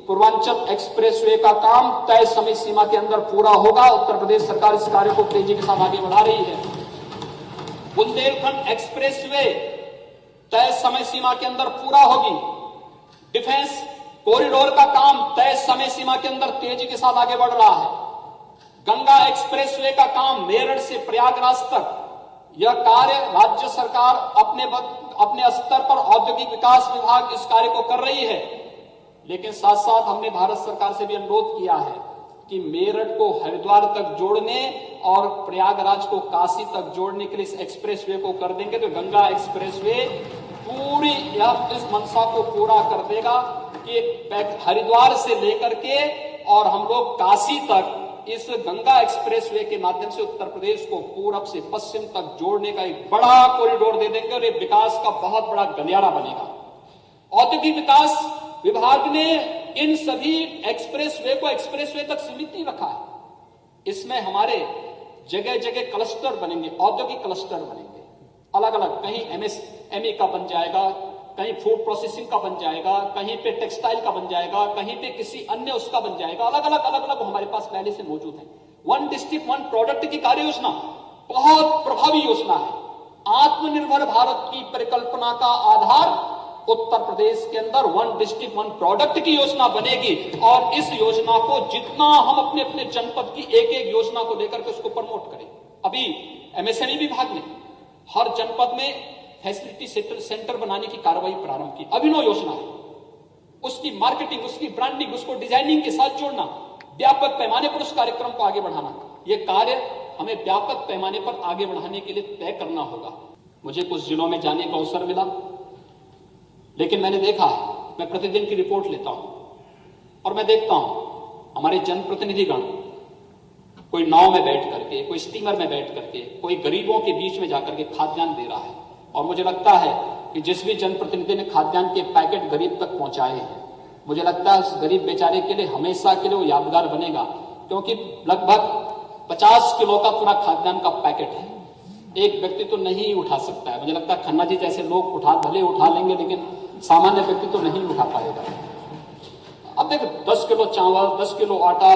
पूर्वांचल एक्सप्रेसवे का काम तय समय सीमा के अंदर पूरा होगा। उत्तर प्रदेश सरकार इस कार्य को तेजी के साथ आगे बढ़ा रही है। बुंदेलखंड एक्सप्रेसवे तय समय सीमा के अंदर पूरा होगी। डिफेंस कॉरिडोर का काम तय समय सीमा के अंदर तेजी के साथ आगे बढ़ रहा है। गंगा एक्सप्रेसवे का काम मेरठ से प्रयागराज तक, यह कार्य राज्य सरकार अपने स्तर पर औद्योगिक विकास विभाग इस कार्य को कर रही है। लेकिन साथ साथ हमने भारत सरकार से भी अनुरोध किया है कि मेरठ को हरिद्वार तक जोड़ने और प्रयागराज को काशी तक जोड़ने के लिए इस एक्सप्रेसवे को कर देंगे तो गंगा एक्सप्रेसवे पूरी इस मंशा को पूरा कर देगा कि हरिद्वार से लेकर के और हम लोग काशी तक इस गंगा एक्सप्रेसवे के माध्यम से उत्तर प्रदेश को पूरब से पश्चिम तक जोड़ने का एक बड़ा कॉरिडोर दे देंगे और ये विकास का बहुत बड़ा गलियारा बनेगा। औद्योगिक विकास विभाग ने इन सभी एक्सप्रेसवे को एक्सप्रेसवे तक सीमित नहीं रखा है। इसमें हमारे जगह जगह क्लस्टर बनेंगे, औद्योगिक क्लस्टर बनेंगे अलग अलग। कहीं एमएसएमई का बन जाएगा, कहीं फूड प्रोसेसिंग का बन जाएगा, कहीं पे टेक्सटाइल का बन जाएगा, कहीं पे किसी अन्य उसका बन जाएगा। अलग अलग हमारे पास पहले से मौजूद है। 1 डिस्ट्रिक्ट 1 प्रोडक्ट की कार्य योजना बहुत प्रभावी योजना है। आत्मनिर्भर भारत की परिकल्पना का आधार उत्तर प्रदेश के अंदर 1 डिस्ट्रिक्ट 1 प्रोडक्ट की योजना बनेगी और इस योजना को जितना हम अपने अपने जनपद की एक एक योजना को लेकर के उसको प्रमोट करें। अभी एमएसएमई विभाग ने हर जनपद में फैसिलिटी सेंटर बनाने की कार्रवाई प्रारंभ की। अभिनव योजना है। उसकी मार्केटिंग, उसकी ब्रांडिंग, उसको डिजाइनिंग के साथ जोड़ना, व्यापक पैमाने पर उस कार्यक्रम को आगे बढ़ाना, यह कार्य हमें व्यापक पैमाने पर आगे बढ़ाने के लिए तय करना होगा। मुझे कुछ जिलों में जाने का अवसर मिला, लेकिन मैंने देखा, मैं प्रतिदिन की रिपोर्ट लेता हूं और मैं देखता हूं हमारे जनप्रतिनिधिगण कोई नाव में बैठ करके, कोई स्टीमर में बैठ करके, कोई गरीबों के बीच में जाकर के खाद्यान्न दे रहा है। और मुझे लगता है कि जिस भी जनप्रतिनिधि ने खाद्यान्न के पैकेट गरीब तक पहुंचाए हैं, मुझे लगता है उस गरीब बेचारे के लिए हमेशा के लिए वो यादगार बनेगा, क्योंकि लगभग 50 किलो का पूरा खाद्यान्न का पैकेट है। एक व्यक्ति तो नहीं उठा सकता है। मुझे लगता है खन्ना जी जैसे लोग भले उठा लेंगे, लेकिन सामान्य व्यक्ति तो नहीं उठा पाएगा। अब देखो 10 किलो चावल, 10 किलो आटा,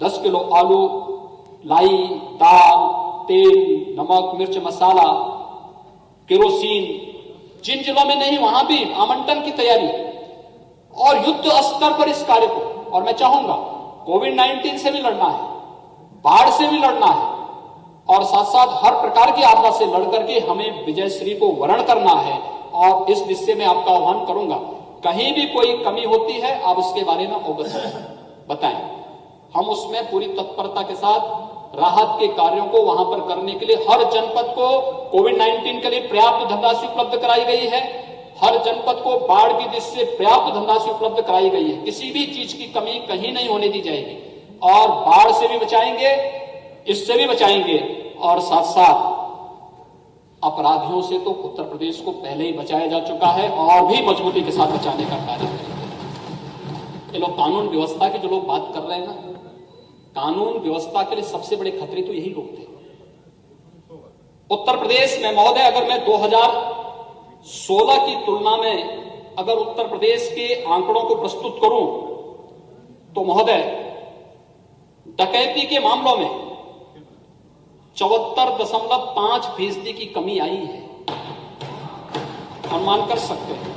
10 किलो आलू, लाई, दाल, तेल, नमक, मिर्च, मसाला, केरोसिन, जिन जिलों में नहीं वहां भी आवंटन की तैयारी और युद्ध स्तर पर इस कार्य को। और मैं चाहूंगा कोविड-19 से भी लड़ना है, बाढ़ से भी लड़ना है और साथ साथ हर प्रकार की आपदा से लड़ करके हमें विजयश्री को वर्ण करना है। और इस दिशा में आपका आह्वान करूंगा, कहीं भी कोई कमी होती है आप उसके बारे में अवगत बताएं। हम उसमें पूरी तत्परता के साथ राहत के कार्यों को वहां पर करने के लिए हर जनपद को कोविड-19 के लिए पर्याप्त धनराशि उपलब्ध कराई गई है। हर जनपद को बाढ़ की दृष्टि से पर्याप्त धनराशि उपलब्ध कराई गई है। किसी भी चीज की कमी कहीं नहीं होने दी जाएगी और बाढ़ से भी बचाएंगे, इससे भी बचाएंगे और साथ साथ अपराधियों से तो उत्तर प्रदेश को पहले ही बचाया जा चुका है और भी मजबूती के साथ बचाने का कार्य करेंगे। ये लोग कानून व्यवस्था की जो लोग बात कर रहे हैं ना, कानून व्यवस्था के लिए सबसे बड़े खतरे तो यही लोग थे। उत्तर प्रदेश में महोदय, अगर मैं 2016 की तुलना में अगर उत्तर प्रदेश के आंकड़ों को प्रस्तुत करूं तो महोदय डकैती के मामलों में 74.5% की कमी आई है, अनुमान कर सकते हैं।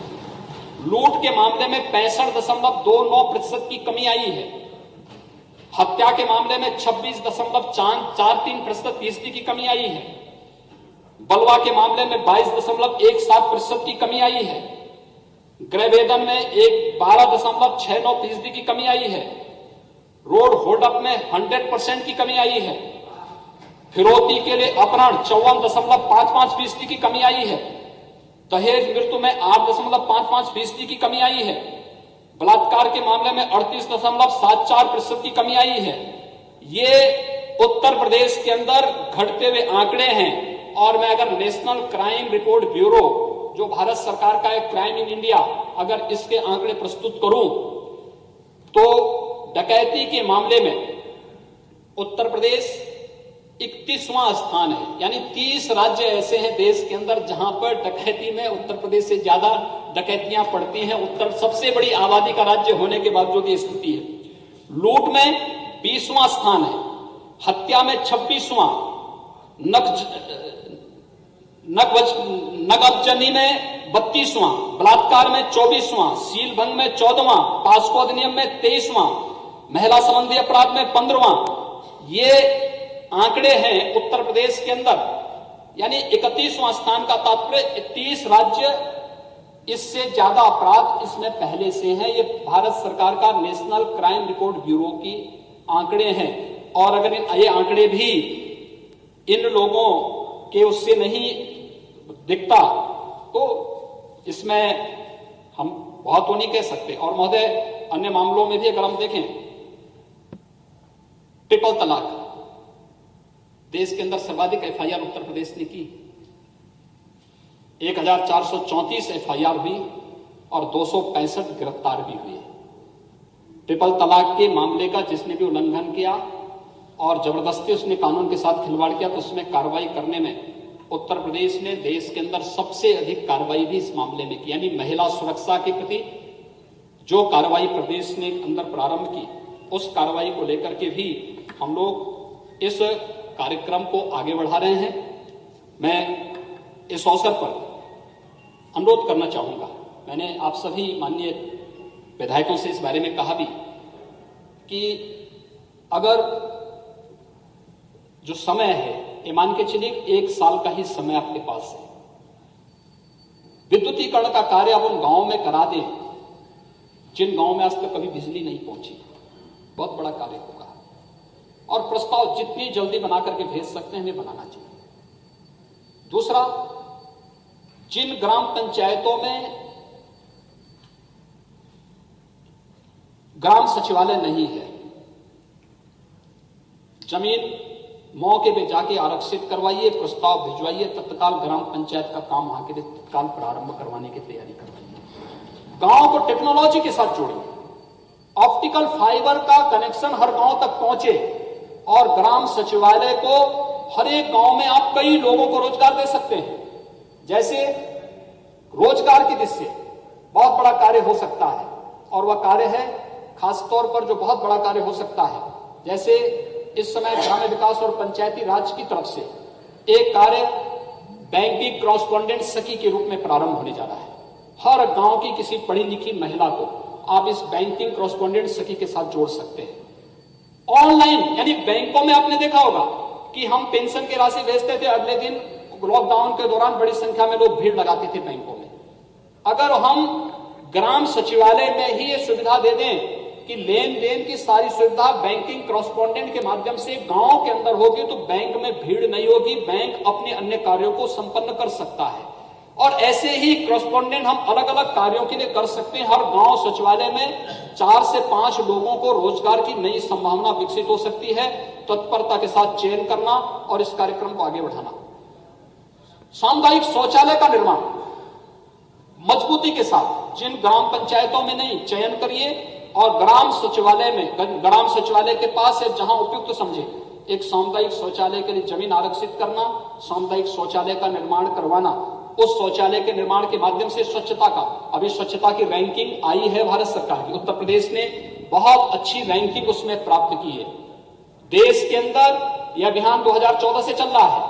लूट के मामले में 65.29% की कमी आई है। हत्या के मामले में 26.43% की कमी आई है। बलवा के मामले में 22.17% की कमी आई है। गृह वेदन में 12.69% की कमी आई है। रोड होल्ड अप में 100% की कमी आई है। फिरौती के लिए अपहरण 54.55% की कमी आई है। दहेज मृत्यु में 8.55% की कमी आई है। बलात्कार के मामले में 38.74% की कमी आई है। ये उत्तर प्रदेश के अंदर घटते हुए आंकड़े हैं। और मैं अगर नेशनल क्राइम रिपोर्ट ब्यूरो, जो भारत सरकार का एक क्राइम इन इंडिया, अगर इसके आंकड़े प्रस्तुत करूं तो डकैती के मामले में उत्तर प्रदेश 31वां स्थान है। यानी 30 राज्य ऐसे हैं देश के अंदर जहां पर डकैती में उत्तर प्रदेश से ज्यादा डकैतियां पड़ती हैं। उत्तर सबसे बड़ी आबादी का राज्य होने के बावजूद ये स्थिति है। लूट में 20वां स्थान है, हत्या में 26वां, नगबजनी में 32वां, बलात्कार में 24वां, सील भंग में 14वां, पास्को अधिनियम में 23वां, महिला संबंधी अपराध में 15वां। ये आंकड़े हैं उत्तर प्रदेश के अंदर। यानी 31वां स्थान का तात्पर्य 30 राज्य इससे ज्यादा अपराध इसमें पहले से हैं। ये भारत सरकार का नेशनल क्राइम रिकॉर्ड ब्यूरो की आंकड़े हैं। और अगर ये आंकड़े भी इन लोगों के उससे नहीं दिखता तो इसमें हम बहुत तो नहीं कह सकते। और महोदय, अन्य मामलों में भी अगर हम देखें, ट्रिपल तलाक, देश के अंदर सर्वाधिक एफआईआर उत्तर प्रदेश ने की। 1434 एफआईआर हुई और 265 गिरफ्तार भी हुए। ट्रिपल तलाक के मामले का जिसने भी उल्लंघन किया और जबरदस्ती उसने कानून के साथ खिलवाड़ किया तो उसमें कार्रवाई करने में उत्तर प्रदेश ने देश के अंदर सबसे अधिक कार्रवाई भी इस मामले में की। यानी महिला सुरक्षा के प्रति जो कार्रवाई प्रदेश ने अंदर प्रारंभ की, उस कार्रवाई को लेकर के भी हम लोग इस कार्यक्रम को आगे बढ़ा रहे हैं। मैं इस अवसर पर अनुरोध करना चाहूंगा, मैंने आप सभी माननीय विधायकों से इस बारे में कहा भी कि अगर जो समय है, ये मान के चलिए 1 साल का ही समय आपके पास है, विद्युतीकरण का कार्य आप उन गांवों में करा दें जिन गांवों में आज तक कभी बिजली नहीं पहुंची। बहुत बड़ा कार्य होगा। और प्रस्ताव जितनी जल्दी बना करके भेज सकते हैं हमें बनाना चाहिए। दूसरा, जिन ग्राम पंचायतों में ग्राम सचिवालय नहीं है, जमीन मौके पे जाके आरक्षित करवाइए, प्रस्ताव भिजवाइए, तत्काल ग्राम पंचायत का काम वहां के लिए तत्काल प्रारंभ करवाने की तैयारी करवाइए। गांव को टेक्नोलॉजी के साथ जोड़िए, ऑप्टिकल फाइबर का कनेक्शन हर गांव तक पहुंचे और ग्राम सचिवालय को हर एक गांव में आप कई लोगों को रोजगार दे सकते हैं। जैसे रोजगार की दृष्टि से बहुत बड़ा कार्य हो सकता है और वह कार्य है खासतौर पर जो बहुत बड़ा कार्य हो सकता है, जैसे इस समय ग्रामीण विकास और पंचायती राज की तरफ से एक कार्य बैंकिंग कॉरेस्पॉन्डेंट सखी के रूप में प्रारंभ होने जा रहा है। हर गांव की किसी पढ़ी लिखी महिला को आप इस बैंकिंग कॉरेस्पॉन्डेंट सखी के साथ जोड़ सकते हैं। ऑनलाइन, यानी बैंकों में आपने देखा होगा कि हम पेंशन की राशि भेजते थे, अगले दिन लॉकडाउन के दौरान बड़ी संख्या में लोग भीड़ लगाते थे बैंकों में। अगर हम ग्राम सचिवालय में ही ये सुविधा दे दें कि लेन देन की सारी सुविधा बैंकिंग कॉरेस्पॉन्डेंट के माध्यम से गांव के अंदर होगी तो बैंक में भीड़ नहीं होगी, बैंक अपने अन्य कार्यों को संपन्न कर सकता है। और ऐसे ही कॉरेस्पॉन्डेंट हम अलग अलग कार्यों के लिए कर सकते हैं। हर गांव सचिवालय में 4 से 5 लोगों को रोजगार की नई संभावना विकसित हो सकती है। तत्परता के साथ चयन करना और इस कार्यक्रम को आगे बढ़ाना। सामुदायिक शौचालय का निर्माण मजबूती के साथ जिन ग्राम पंचायतों में नहीं, चयन करिए और ग्राम सचिवालय के पास है जहां उपयुक्त समझे एक सामुदायिक शौचालय के लिए जमीन आरक्षित करना, सामुदायिक शौचालय का निर्माण करवाना। उस शौचालय के निर्माण के माध्यम से स्वच्छता का, अभी स्वच्छता की रैंकिंग आई है भारत सरकार की, उत्तर प्रदेश ने बहुत अच्छी रैंकिंग उसमें प्राप्त की है। देश के अंदर यह अभियान 2014 से चल रहा है,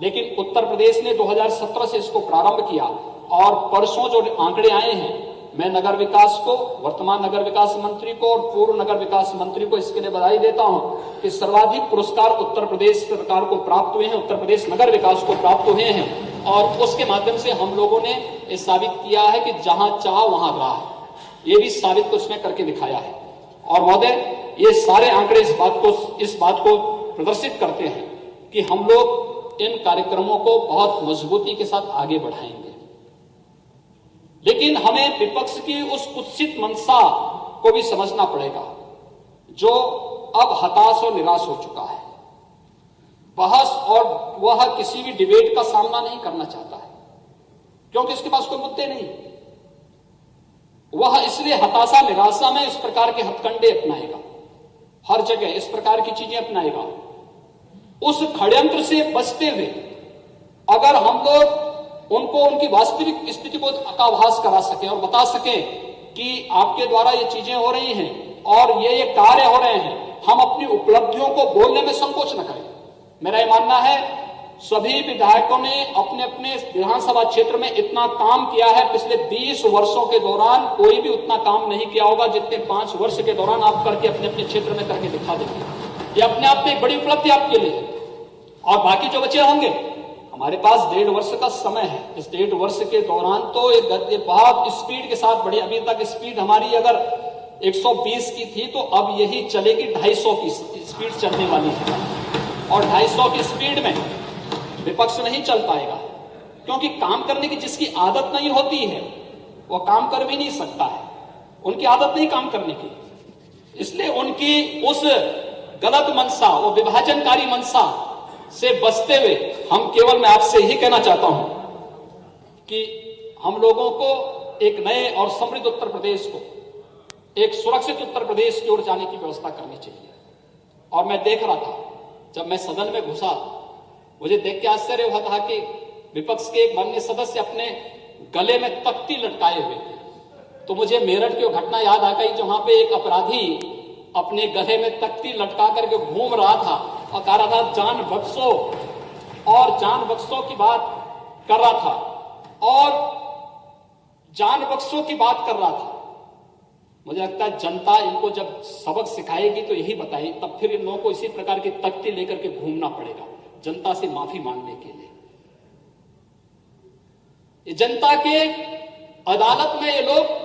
लेकिन उत्तर प्रदेश ने 2017 से इसको प्रारंभ किया और परसों जो आंकड़े आए हैं, मैं नगर विकास को, वर्तमान नगर विकास मंत्री को और पूर्व नगर विकास मंत्री को इसके लिए बधाई देता हूं कि सर्वाधिक पुरस्कार उत्तर प्रदेश सरकार को प्राप्त हुए हैं, उत्तर प्रदेश नगर विकास को प्राप्त हुए हैं। और उसके माध्यम से हम लोगों ने ये साबित किया है कि जहां चाह वहां राह, ये भी साबित उसने करके दिखाया है। और महोदय, ये सारे आंकड़े इस बात को प्रदर्शित करते हैं कि हम लोग इन कार्यक्रमों को बहुत मजबूती के साथ आगे बढ़ाएंगे। लेकिन हमें विपक्ष की उस कुत्सित मंशा को भी समझना पड़ेगा, जो अब हताश और निराश हो चुका है। बहस और वह किसी भी डिबेट का सामना नहीं करना चाहता है, क्योंकि उसके पास कोई मुद्दे नहीं। वह इसलिए हताशा निराशा में इस प्रकार के हथकंडे अपनाएगा, हर जगह इस प्रकार की चीजें अपनाएगा। उस षड्यंत्र से बचते हुए अगर हम लोग उनको उनकी वास्तविक स्थिति को आभास करा सके और बता सके कि आपके द्वारा ये चीजें हो रही हैं और ये कार्य हो रहे हैं, हम अपनी उपलब्धियों को बोलने में संकोच न करें। मेरा ये मानना है सभी विधायकों ने अपने अपने विधानसभा क्षेत्र में इतना काम किया है, पिछले 20 वर्षों के दौरान कोई भी उतना काम नहीं किया होगा जितने 5 वर्ष के दौरान आप करके अपने अपने क्षेत्र में करके दिखा देंगे। ये अपने आप में एक बड़ी उपलब्धि आपके लिए। और बाकी जो बचे होंगे, हमारे पास 1.5 वर्ष का समय है। इस 1.5 वर्ष के दौरान तो एक बहुत स्पीड के साथ बढ़ी। अभी तक स्पीड हमारी अगर 120 की थी तो अब यही चलेगी 250 की स्पीड चलने वाली है। और 250 की स्पीड में विपक्ष नहीं चल पाएगा, क्योंकि काम करने की जिसकी आदत नहीं होती है वो काम कर भी नहीं सकता है। उनकी आदत नहीं काम करने की, इसलिए उनकी उस गलत मंशा, वो विभाजनकारी मंशा से बचते हुए मैं आपसे यही कहना चाहता हूं कि हम लोगों को एक नए और समृद्ध उत्तर प्रदेश को, एक सुरक्षित उत्तर प्रदेश की ओर जाने की व्यवस्था करनी चाहिए। और मैं देख रहा था, जब मैं सदन में घुसा, मुझे देख के आश्चर्य हुआ था कि विपक्ष के एक माननीय सदस्य अपने गले में तख्ती लटकाए हुए थे। तो मुझे मेरठ की घटना याद आ गई, जहां पे एक अपराधी अपने गले में तख्ती लटका करके घूम रहा था और कह रहा था जान बख्शो, और जान बख्शो की बात कर रहा था, और जान बख्शो की बात कर रहा था। मुझे लगता है जनता इनको जब सबक सिखाएगी तो यही बताएगी, तब फिर इन लोगों को इसी प्रकार की तख्ती लेकर के घूमना पड़ेगा जनता से माफी मांगने के लिए। ये जनता के अदालत में ये लोग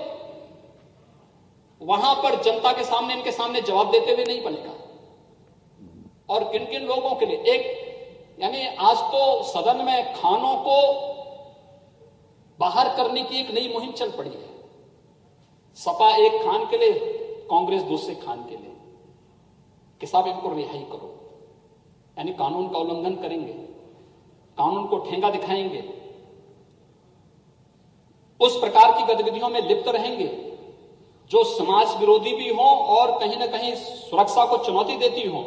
वहां पर जनता के सामने, इनके सामने जवाब देते हुए नहीं बनेगा। और किन किन लोगों के लिए एक, यानी आज तो सदन में खानों को बाहर करने की एक नई मुहिम चल पड़ी है। सपा एक खान के लिए, कांग्रेस दूसरे खान के लिए, कि साहब इनको रिहाई करो। यानी कानून का उल्लंघन करेंगे, कानून को ठेंगा दिखाएंगे, उस प्रकार की गतिविधियों में लिप्त रहेंगे जो समाज विरोधी भी हो और कहीं ना कहीं सुरक्षा को चुनौती देती हो,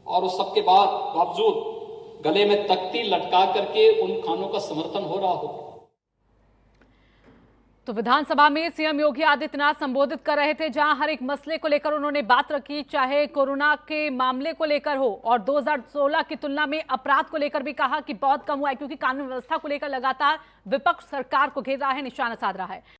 और उस सबके बावजूद गले में तख्ती लटका करके उन खानों का समर्थन हो रहा हो। तो विधानसभा में सीएम योगी आदित्यनाथ संबोधित कर रहे थे, जहां हर एक मसले को लेकर उन्होंने बात रखी, चाहे कोरोना के मामले को लेकर हो और 2016 की तुलना में अपराध को लेकर भी कहा कि बहुत कम हुआ है, क्योंकि कानून व्यवस्था को लेकर लगातार विपक्ष सरकार को घेर रहा है, निशाना साध रहा है।